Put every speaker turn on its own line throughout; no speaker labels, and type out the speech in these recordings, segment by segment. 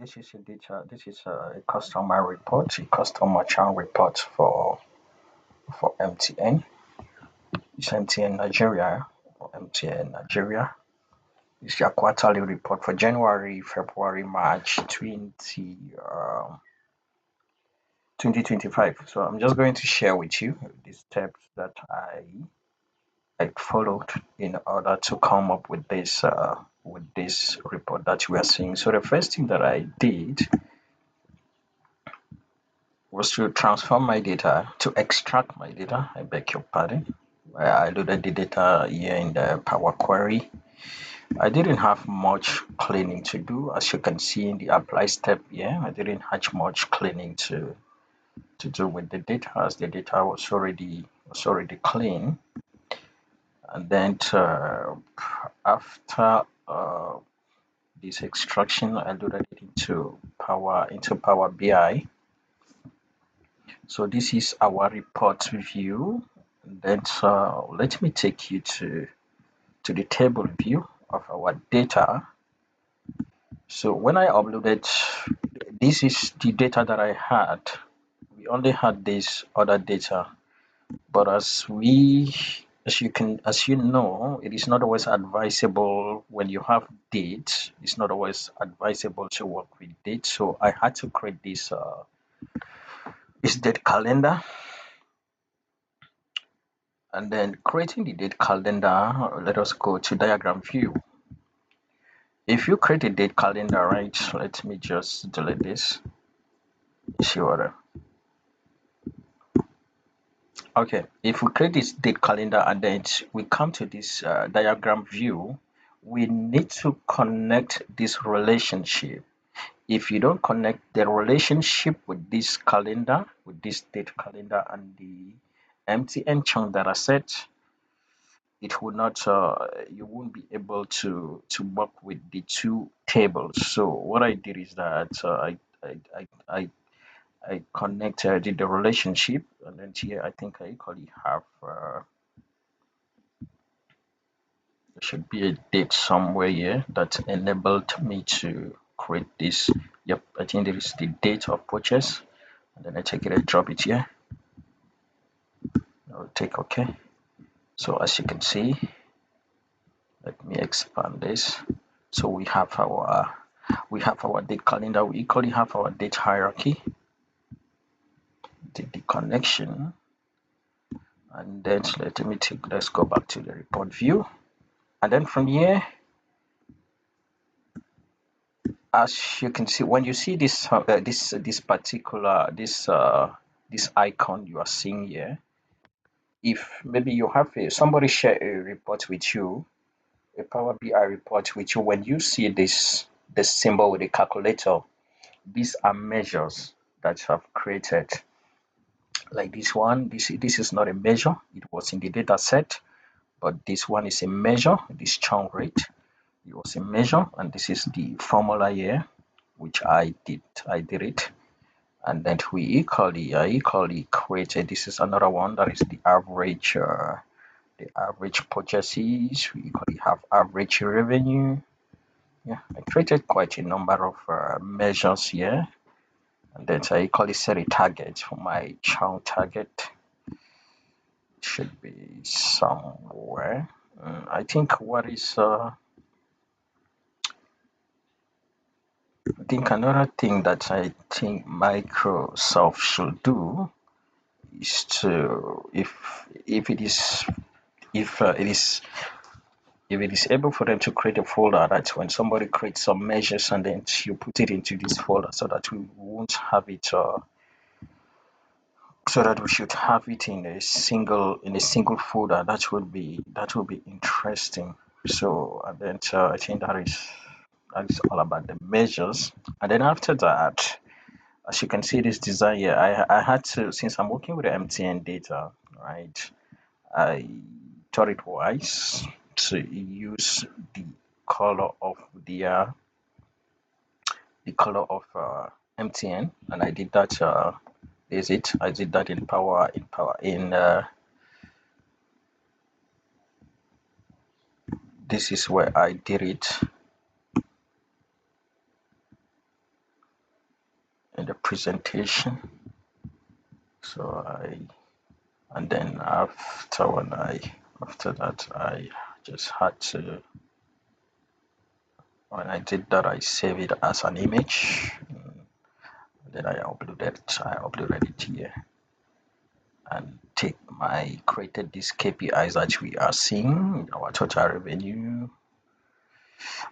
this is a data. This is a customer report, a customer churn report for MTN. It's MTN Nigeria or MTN Nigeria. It's your quarterly report for January, February, March 2025. So I'm just going to share with you the steps that I followed in order to come up with this report that we are seeing. So the first thing that I did was to transform my data, to extract my data. I beg your pardon. I loaded the data here in the Power Query. I didn't have much cleaning to do, as you can see in the apply step here. I didn't have much cleaning to do with the data, as the data was already clean. And then after this extraction, I loaded it into Power BI. So this is our report view. And then let me take you to the table view of our data. So when I uploaded, this is the data that I had. We only had this other data, but as you know, it is not always advisable when you have dates. It's not always advisable to work with dates. So I had to create this date calendar. And then creating the date calendar, let us go to diagram view. If you create a date calendar, right, let me just delete this. See what okay, if we create this date calendar and then we come to this diagram view, we need to connect this relationship. If you don't connect the relationship with this calendar, with this date calendar and the MTN chunk data set, it will not you won't be able to work with the two tables. So what I did is that I connected the relationship, and then here I think I equally have there should be a date somewhere here that enabled me to create this. Yep, I think there is the date of purchase, and then I take it, I drop it here. I'll take OK. So as you can see, let me expand this. So we have our date calendar. We equally have our date hierarchy, the connection, and then let's go back to the report view, and then from here, as you can see, when you see this icon you are seeing here, if maybe you have somebody share a report with you, a Power BI report with you, when you see this symbol with a calculator, these are measures that you have created. Like this one, this is not a measure, it was in the data set, but this one is a measure. This churn rate, it was a measure, and this is the formula here, which I did it. And then I equally created, this is another one, that is the average purchases. We equally have average revenue. Yeah, I created quite a number of measures here, and then I equally set a target for my churn target. It should be somewhere. I think another thing that I think Microsoft should do is to, if it is able for them to create a folder, that when somebody creates some measures and then you put it into this folder, so that we won't have it so that we should have it in a single folder. That will be interesting. So and then I think that is all about the measures. And then after that, as you can see this design here, I had to, since I'm working with the MTN data, right, I thought it wise to use the color of MTN, and I did that. I did that in Power in. This is where I did it. in the presentation. So and then after that I just had to, when I did that, I save it as an image. Then I uploaded it here and take my created these KPIs that we are seeing, our total revenue,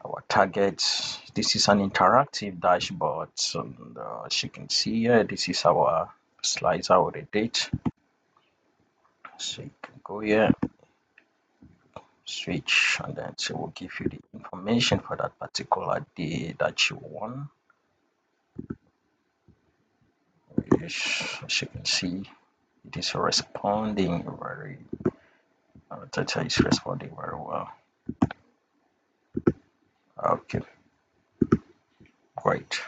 our targets. This is an interactive dashboard. So as you can see here, this is our slicer with a date. So you can go here, switch, and then it will give you the information for that particular day that you want. As you can see, it is responding very, data is responding very well. Okay, great.